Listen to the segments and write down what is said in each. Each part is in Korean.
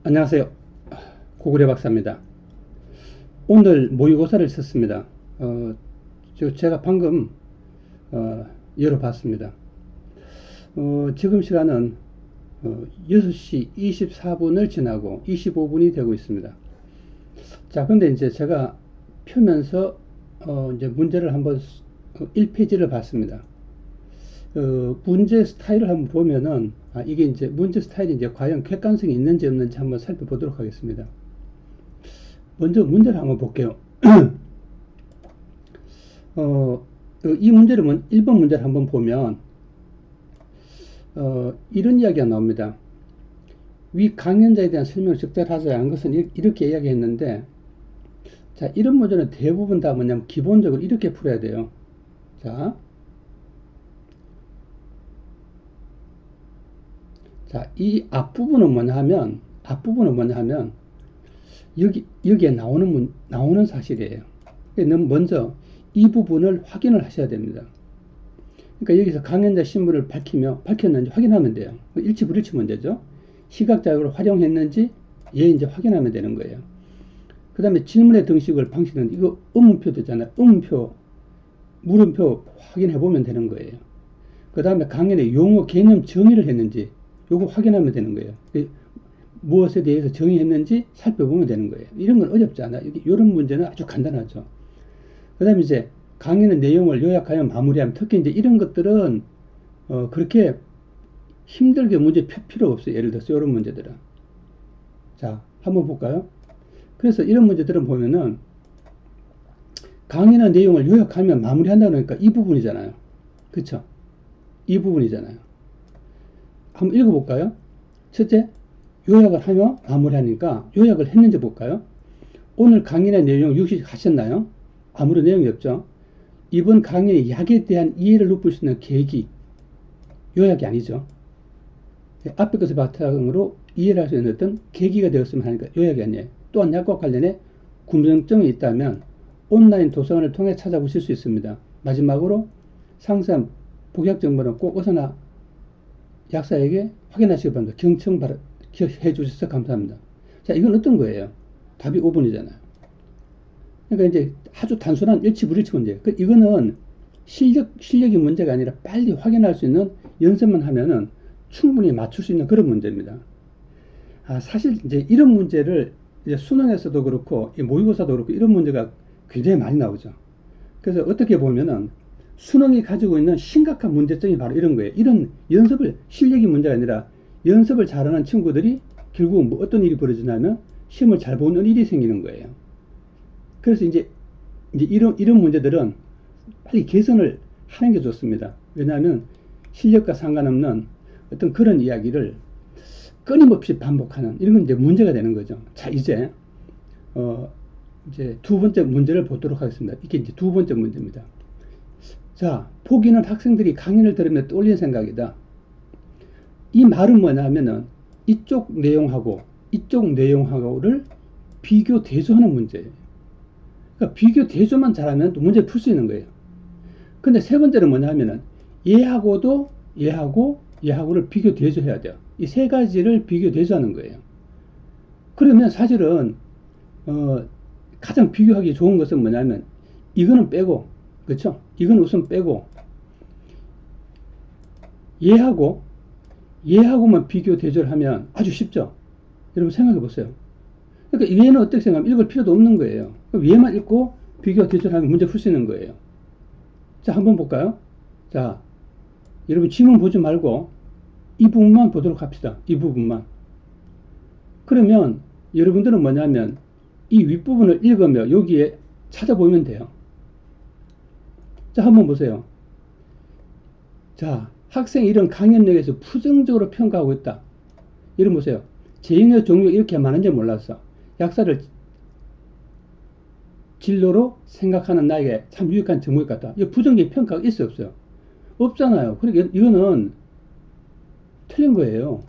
안녕하세요. 고구려 박사입니다. 오늘 모의고사를 썼습니다. 제가 방금 열어봤습니다. 지금 시간은 6시 24분을 지나고 25분이 되고 있습니다. 자, 근데 이제 제가 펴면서 이제 문제를 한번 1페이지를 봤습니다. 문제 스타일을 한번 보면은 이게 이제 문제 스타일이 이제 과연 객관성이 있는지 없는지 한번 살펴보도록 하겠습니다. 먼저 문제를 한번 볼게요. 이 문제를 1번 문제를 한번 보면 이런 이야기가 나옵니다. 위 강연자에 대한 설명을 적절하지 않은 것은 이렇게 이야기했는데, 자, 이런 문제는 대부분 다 뭐냐면 기본적으로 이렇게 풀어야 돼요. 자, 이 앞부분은 뭐냐 하면 여기에 나오는 사실이에요. 먼저 이 부분을 확인을 하셔야 됩니다. 그러니까 여기서 강연자 신분을 밝혔는지 확인하면 돼요. 일치 불일치 문제죠. 시각자료를 활용했는지 이제 확인하면 되는 거예요. 그 다음에 질문의 등식을 방식은 이거 의문표 되잖아요. 의문표, 물음표 확인해 보면 되는 거예요. 그 다음에 강연의 용어 개념 정의를 했는지 요거 확인하면 되는 거예요. 무엇에 대해서 정의했는지 살펴보면 되는 거예요. 이런 건 어렵지 않아요. 이런 문제는 아주 간단하죠. 그 다음에 이제 강의의 내용을 요약하여 마무리하면, 특히 이제 이런 것들은 그렇게 힘들게 문제 펼 필요 없어요. 예를 들어서 이런 문제들은. 자, 한번 볼까요? 그래서 이런 문제들은 보면은 강의의 내용을 요약하면 마무리한다 그러니까 이 부분이잖아요. 그쵸? 이 부분이잖아요. 한번 읽어볼까요? 첫째, 요약을 하며 마무리하니까 요약을 했는지 볼까요? 오늘 강의의 내용 유식하셨나요? 아무런 내용이 없죠. 이번 강의의 약에 대한 이해를 높일 수 있는 계기, 요약이 아니죠. 앞에 것을 바탕으로 이해를 할 수 있는 어떤 계기가 되었으면 하니까 요약이 아니에요. 또한 약과 관련해 궁금증이 있다면 온라인 도서관을 통해 찾아보실 수 있습니다. 마지막으로 상세한 복약 정보는 꼭 어서나 약사에게 확인하시기 바랍니다. 경청해 주셔서 감사합니다. 자, 이건 어떤 거예요? 답이 5번이잖아요. 그러니까 이제 아주 단순한 일치 불일치 문제. 이거는 실력이 문제가 아니라 빨리 확인할 수 있는 연습만 하면은 충분히 맞출 수 있는 그런 문제입니다. 사실 이제 이런 문제를 이제 수능에서도 그렇고 모의고사도 그렇고 이런 문제가 굉장히 많이 나오죠. 그래서 어떻게 보면은 수능이 가지고 있는 심각한 문제점이 바로 이런 거예요. 이런 실력이 문제가 아니라 연습을 잘하는 친구들이 결국 뭐 어떤 일이 벌어지냐면 시험을 잘 보는 일이 생기는 거예요. 그래서 이제 이런 문제들은 빨리 개선을 하는 게 좋습니다. 왜냐하면 실력과 상관없는 어떤 그런 이야기를 끊임없이 반복하는 이런 건 이제 문제가 되는 거죠. 자, 이제 두 번째 문제를 보도록 하겠습니다. 이게 이제 두 번째 문제입니다. 자, 포기는 학생들이 강의를 들으며 떠올리는 생각이다. 이 말은 뭐냐 하면은 이쪽 내용하고를 비교 대조하는 문제예요. 그러니까 비교 대조만 잘하면 또 문제를 풀 수 있는 거예요. 근데 세 번째는 뭐냐 하면은 얘하고를 비교 대조해야 돼요. 이 세 가지를 비교 대조하는 거예요. 그러면 사실은 가장 비교하기 좋은 것은 뭐냐면 이거는 빼고, 그렇죠? 이건 우선 빼고 얘하고만 비교 대조를 하면 아주 쉽죠. 여러분 생각해 보세요. 그러니까 얘는 어떻게 생각하면 읽을 필요도 없는 거예요. 그럼 얘만 읽고 비교 대조를 하면 문제 풀 수 있는 거예요. 자, 한번 볼까요? 자, 여러분 지문 보지 말고 이 부분만 보도록 합시다. 이 부분만. 그러면 여러분들은 뭐냐면 이 윗부분을 읽으며 여기에 찾아보면 돼요. 자, 한번 보세요. 자, 학생이 이런 강연력에서 부정적으로 평가하고 있다. 이런 보세요. 재능의 종류가 이렇게 많은지 몰랐어. 약사를 진로로 생각하는 나에게 참 유익한 정보일 것 같다. 이 부정적인 평가가 있어요, 없어요? 없잖아요. 그러니까 이거는 틀린 거예요.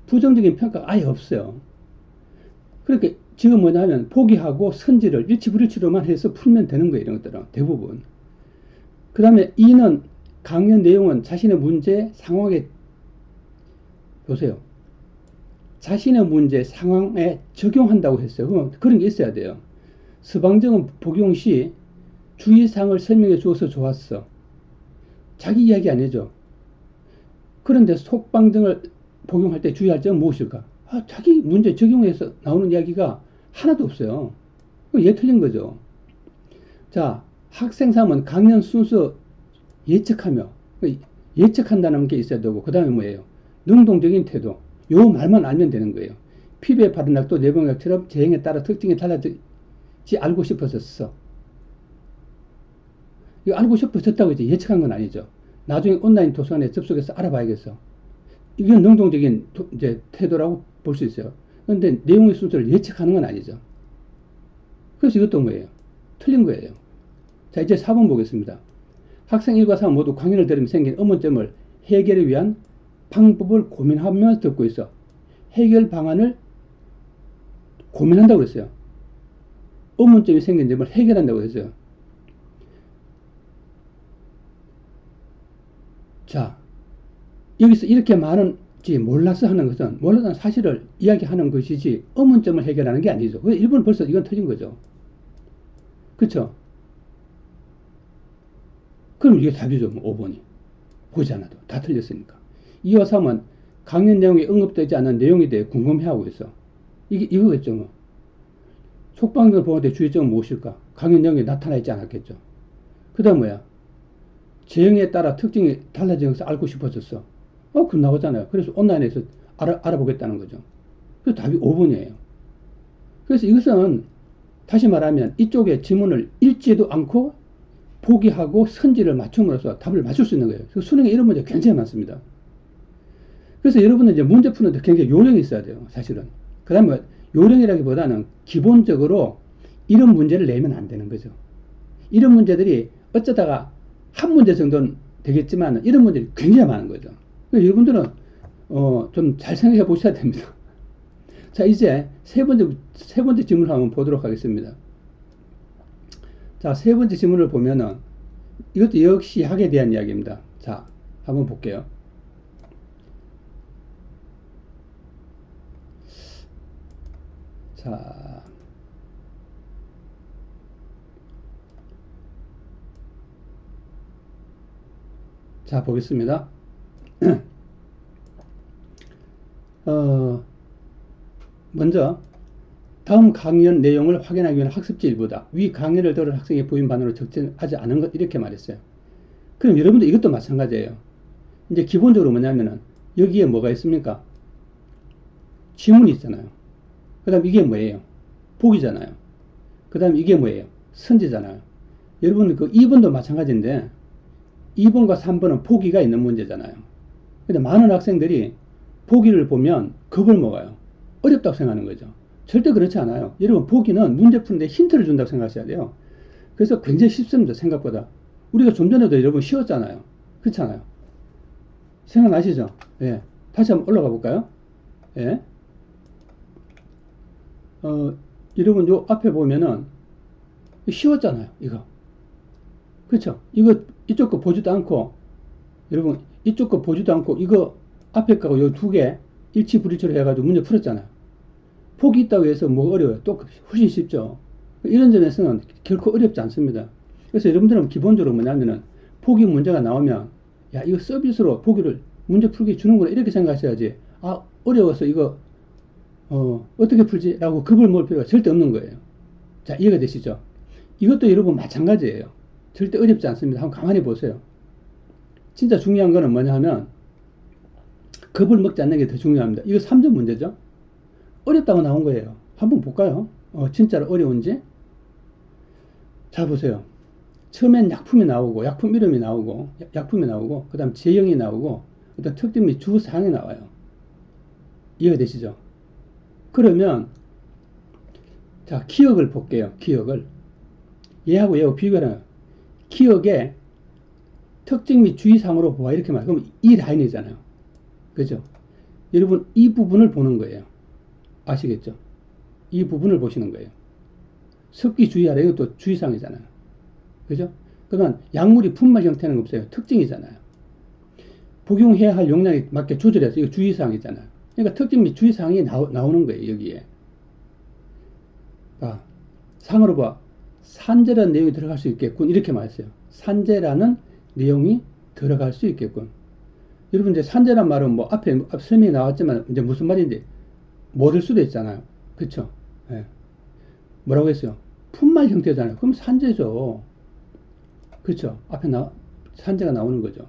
부정적인 평가가 아예 없어요. 그러니까 지금 뭐냐 하면 포기하고 선지를 일치불일치로만 해서 풀면 되는 거예요. 이런 것들은 대부분. 그 다음에 이는 강연 내용은 자신의 문제 상황에 보세요. 자신의 문제 상황에 적용한다고 했어요. 그럼 그런 게 있어야 돼요. 서방정은 복용 시 주의사항을 설명해 주어서 좋았어. 자기 이야기 아니죠. 그런데 속방정을 복용할 때 주의할 점은 무엇일까? 자기 문제 적용해서 나오는 이야기가 하나도 없어요. 얘 틀린 거죠. 자, 학생 3은 강연 순서 예측하며, 예측한다는 게 있어야 되고, 그 다음에 뭐예요? 능동적인 태도. 요 말만 알면 되는 거예요. 피부에 바른 약도 내병약처럼 제형에 따라 특징이 달라지 알고 싶어서 써. 이거 알고 싶어서 썼다고 이제 예측한 건 아니죠. 나중에 온라인 도서관에 접속해서 알아봐야겠어. 이건 능동적인 이제 태도라고 볼 수 있어요. 그런데 내용의 순서를 예측하는 건 아니죠. 그래서 이것도 뭐예요? 틀린 거예요. 자, 이제 4번 보겠습니다. 학생 1과 3 모두 강연을 들으며 생긴 의문점을 해결을 위한 방법을 고민하면서 듣고 있어. 해결 방안을 고민한다고 그랬어요. 의문점이 생긴 점을 해결한다고 했어요. 자, 여기서 이렇게 많은지 몰라서 하는 것은 몰라서 사실을 이야기하는 것이지 의문점을 해결하는 게 아니죠. 1번 벌써 이건 틀린 거죠. 그쵸? 그럼 이게 답이죠. 뭐 5번이. 보지 않아도. 다 틀렸으니까. 2와 3은 강연 내용에 언급되지 않은 내용에 대해 궁금해하고 있어. 이거겠죠. 뭐. 속방정을 보호할 때 주의점은 무엇일까? 강연 내용에 나타나 있지 않았겠죠. 그 다음 뭐야? 제형에 따라 특징이 달라지는 것을 알고 싶어졌어. 그럼 나오잖아요. 그래서 온라인에서 알아보겠다는 거죠. 그래서 답이 5번이에요. 그래서 이것은 다시 말하면 이쪽에 지문을 읽지도 않고 포기하고 선지를 맞춤으로써 답을 맞출 수 있는 거예요. 수능에 이런 문제 굉장히 많습니다. 그래서 여러분은 이제 문제 푸는데 굉장히 요령이 있어야 돼요. 사실은. 그 다음에 요령이라기보다는 기본적으로 이런 문제를 내면 안 되는 거죠. 이런 문제들이 어쩌다가 한 문제 정도는 되겠지만 이런 문제들이 굉장히 많은 거죠. 그래서 여러분들은 좀 잘 생각해 보셔야 됩니다. 자, 이제 세 번째 질문을 한번 보도록 하겠습니다. 자, 세 번째 질문을 보면은 이것도 역시 학에 대한 이야기입니다. 자, 한번 볼게요. 자, 보겠습니다. 먼저 다음 강연 내용을 확인하기 위한 학습지 일부다. 위 강연을 들은 학생의 부인 반응으로 적절하지 않은 것 이렇게 말했어요. 그럼 여러분들 이것도 마찬가지예요. 이제 기본적으로 뭐냐면은 여기에 뭐가 있습니까? 지문이 있잖아요. 그 다음 이게 뭐예요? 보기잖아요. 그 다음 이게 뭐예요? 선지잖아요. 여러분 그 2번도 마찬가지인데 2번과 3번은 보기가 있는 문제잖아요. 근데 많은 학생들이 보기를 보면 겁을 먹어요. 어렵다고 생각하는 거죠. 절대 그렇지 않아요. 여러분 보기는 문제 푸는데 힌트를 준다고 생각하셔야 돼요. 그래서 굉장히 쉽습니다. 생각보다. 우리가 좀 전에도 여러분 쉬웠잖아요. 그렇잖아요. 생각나시죠? 예. 다시 한번 올라가 볼까요? 예. 여러분 요 앞에 보면은 쉬웠잖아요. 이거. 그렇죠? 이거 이쪽 거 보지도 않고 여러분 이쪽 거 보지도 않고 이거 앞에 거하고 요 두 개 일치불일치로 해가지고 문제 풀었잖아요. 폭이 있다고 해서 뭐 어려워요. 또 훨씬 쉽죠. 이런 점에서는 결코 어렵지 않습니다. 그래서 여러분들은 기본적으로 뭐냐면은 포기 문제가 나오면 야 이거 서비스로 포기를 문제 풀기 주는구나 이렇게 생각하셔야지 어려워서 이거 어떻게 풀지? 라고 겁을 먹을 필요가 절대 없는 거예요. 자, 이해가 되시죠? 이것도 여러분 마찬가지예요. 절대 어렵지 않습니다. 한번 가만히 보세요. 진짜 중요한 거는 뭐냐 하면 겁을 먹지 않는 게 더 중요합니다. 이거 3점 문제죠? 어렵다고 나온 거예요. 한번 볼까요? 진짜로 어려운지? 자, 보세요. 처음엔 약품이 나오고, 약품 이름이 나오고, 약품이 나오고, 그 다음 제형이 나오고, 그 다음 특징 및 주사항이 나와요. 이해가 되시죠? 그러면, 자, 기억을 볼게요. 기억을. 얘하고 얘하고 비교하면, 기억의 특징 및 주의사항으로 보아. 이렇게 말해요. 그럼 이 라인이잖아요. 그죠? 여러분, 이 부분을 보는 거예요. 아시겠죠? 이 부분을 보시는 거예요. 습기 주의하라. 이것도 주의사항이잖아요. 그죠? 그러면 약물이 분말 형태는 없어요. 특징이잖아요. 복용해야 할 용량에 맞게 조절해서 이거 주의사항이잖아요. 그러니까 특징 및 주의사항이 나오는 거예요, 여기에. 아, 상으로 봐. 산재라는 내용이 들어갈 수 있겠군. 이렇게 말했어요. 산재라는 내용이 들어갈 수 있겠군. 여러분, 이제 산재란 말은 뭐 앞에 설명이 나왔지만, 이제 무슨 말인지 모를 수도 있잖아요. 그쵸? 예. 뭐라고 했어요? 품말 형태잖아요. 그럼 산재죠. 그쵸? 앞에 산재가 나오는 거죠.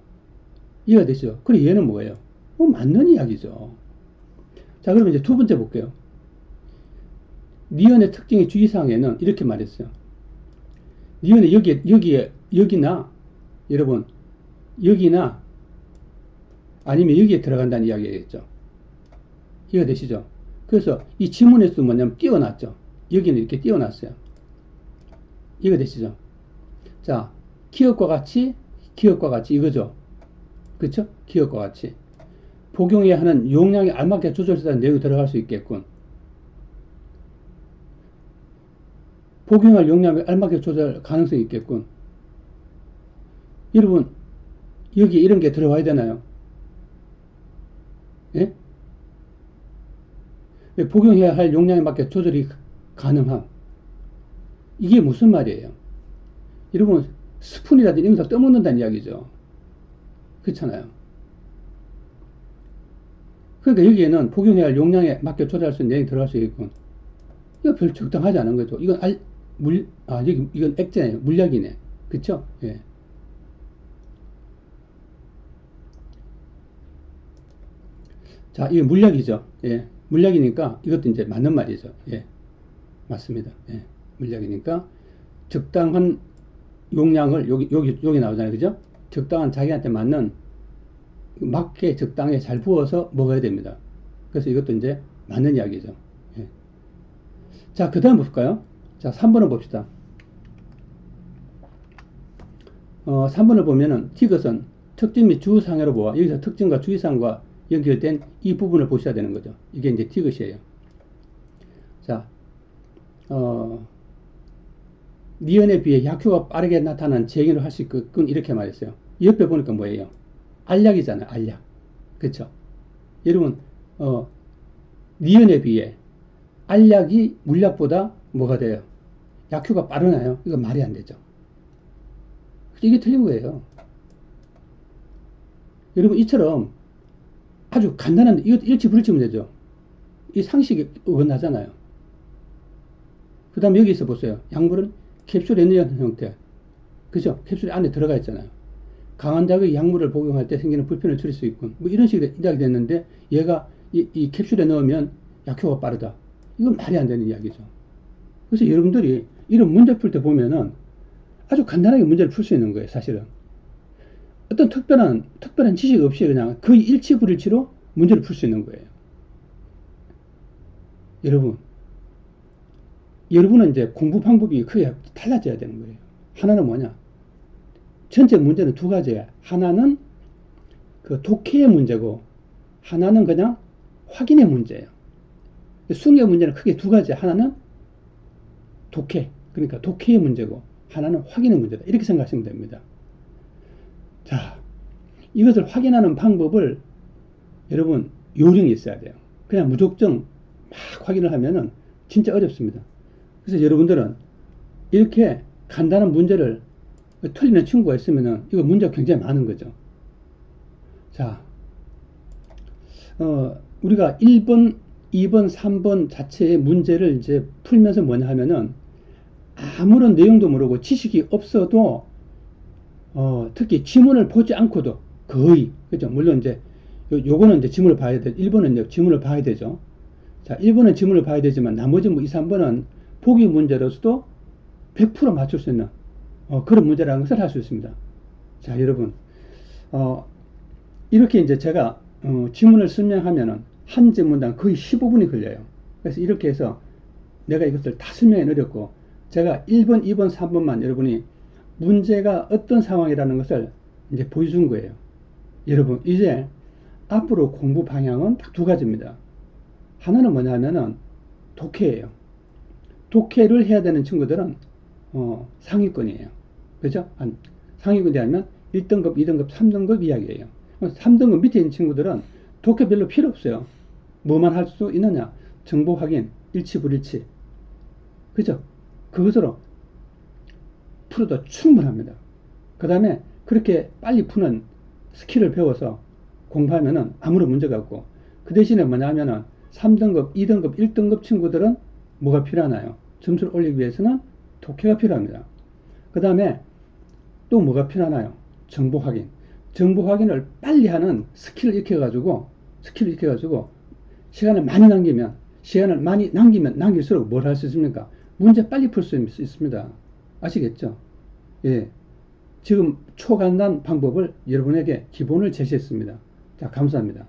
이해가 되시죠? 그리고 얘는 뭐예요? 맞는 이야기죠. 자, 그러면 이제 두 번째 볼게요. 니은의 특징의 주의사항에는 이렇게 말했어요. 니은의 여기나, 여러분, 여기나, 아니면 여기에 들어간다는 이야기겠죠. 이해가 되시죠? 그래서 이 지문에서 뭐냐면 띄워놨죠. 여기는 이렇게 띄워놨어요. 이해가 되시죠? 자, 기억과 같이 이거죠. 그쵸? 기억과 같이. 복용해야 하는 용량에 알맞게 조절해서 내용이 들어갈 수 있겠군. 복용할 용량에 알맞게 조절 가능성이 있겠군. 여러분, 여기 이런 게 들어와야 되나요? 예? 복용해야 할 용량에 맞게 조절이 가능함. 이게 무슨 말이에요? 여러분, 스푼이라든지 이런 거 떠먹는다는 이야기죠. 그렇잖아요. 그러니까 여기에는 복용해야 할 용량에 맞게 조절할 수 있는 내용이 들어갈 수 있겠군. 이거 별 적당하지 않은 거죠. 이건 이건 액체네요. 물약이네. 그쵸? 예. 자, 이게 물약이죠. 예. 물약이니까 이것도 이제 맞는 말이죠. 예. 맞습니다. 예. 물약이니까 적당한 용량을 여기 나오잖아요. 그죠? 적당한 자기한테 맞게 적당히 잘 부어서 먹어야 됩니다. 그래서 이것도 이제 맞는 이야기죠. 예. 자, 그 다음 볼까요? 자, 3번을 봅시다. 3번을 보면은 디귿은 특징 및 주상으로 보아 여기서 특징과 주의사항과 연결된 이 부분을 보셔야 되는 거죠. 이게 이제 디귿이에요. 자, 니은에 비해 약효가 빠르게 나타나는 제기를 할 수 있겠군. 이렇게 말했어요. 옆에 보니까 뭐예요? 알약이잖아요. 알약. 그쵸? 여러분, 니은에 비해 알약이 물약보다 뭐가 돼요? 약효가 빠르나요? 이거 말이 안 되죠. 이게 틀린 거예요. 여러분, 이처럼 아주 간단한데, 이것도 일치 불치면 되죠. 이 상식이 어긋나잖아요. 그 다음에 여기 있어 보세요. 약물은 캡슐에 넣은 형태. 그죠? 캡슐 안에 들어가 있잖아요. 강한 자극의 약물을 복용할 때 생기는 불편을 줄일 수 있군. 뭐 이런 식으로 이야기 됐는데, 얘가 이 캡슐에 넣으면 약효가 빠르다. 이건 말이 안 되는 이야기죠. 그래서 여러분들이 이런 문제 풀 때 보면은 아주 간단하게 문제를 풀 수 있는 거예요, 사실은. 어떤 특별한 지식 없이 그냥 거의 일치 불일치로 문제를 풀 수 있는 거예요. 여러분은 이제 공부 방법이 크게 달라져야 되는 거예요. 하나는 뭐냐? 전체 문제는 두 가지예요. 하나는 그 독해의 문제고, 하나는 그냥 확인의 문제예요. 수능의 문제는 크게 두 가지. 하나는 독해, 그러니까 독해의 문제고, 하나는 확인의 문제다. 이렇게 생각하시면 됩니다. 자, 이것을 확인하는 방법을 여러분 요령이 있어야 돼요. 그냥 무작정 막 확인을 하면은 진짜 어렵습니다. 그래서 여러분들은 이렇게 간단한 문제를 틀리는 친구가 있으면은 이거 문제가 굉장히 많은 거죠. 자, 우리가 1번, 2번, 3번 자체의 문제를 이제 풀면서 뭐냐 하면은 아무런 내용도 모르고 지식이 없어도 특히 지문을 보지 않고도 거의, 그죠? 물론 이제 요거는 이제 지문을 봐야 돼. 1번은 이제 지문을 봐야 되죠. 자, 1번은 지문을 봐야 되지만 나머지 뭐 2, 3번은 보기 문제로서도 100% 맞출 수 있는 그런 문제라는 것을 할 수 있습니다. 자, 여러분, 이렇게 이제 제가 지문을 설명하면은 한 지문당 거의 15분이 걸려요. 그래서 이렇게 해서 내가 이것을 다 설명해 드렸고, 제가 1번, 2번, 3번만 여러분이 문제가 어떤 상황이라는 것을 이제 보여준 거예요. 여러분, 이제 앞으로 공부 방향은 딱 두 가지입니다. 하나는 뭐냐면은 독해예요. 독해를 해야 되는 친구들은 상위권이에요. 그죠? 상위권이 아니면 1등급, 2등급, 3등급 이야기예요. 3등급 밑에 있는 친구들은 독해 별로 필요 없어요. 뭐만 할 수 있느냐? 정보 확인, 일치, 불일치. 그죠? 그것으로 풀어도 충분합니다. 그 다음에 그렇게 빨리 푸는 스킬을 배워서 공부하면은 아무런 문제가 없고, 그 대신에 뭐냐면은 3등급, 2등급, 1등급 친구들은 뭐가 필요하나요? 점수를 올리기 위해서는 독해가 필요합니다. 그 다음에 또 뭐가 필요하나요? 정보 확인. 정보 확인을 빨리 하는 스킬을 익혀가지고, 시간을 많이 남기면 남길수록 뭘 할 수 있습니까? 문제 빨리 풀 수 있습니다. 아시겠죠? 예. 지금 초간단 방법을 여러분에게 기본을 제시했습니다. 자, 감사합니다.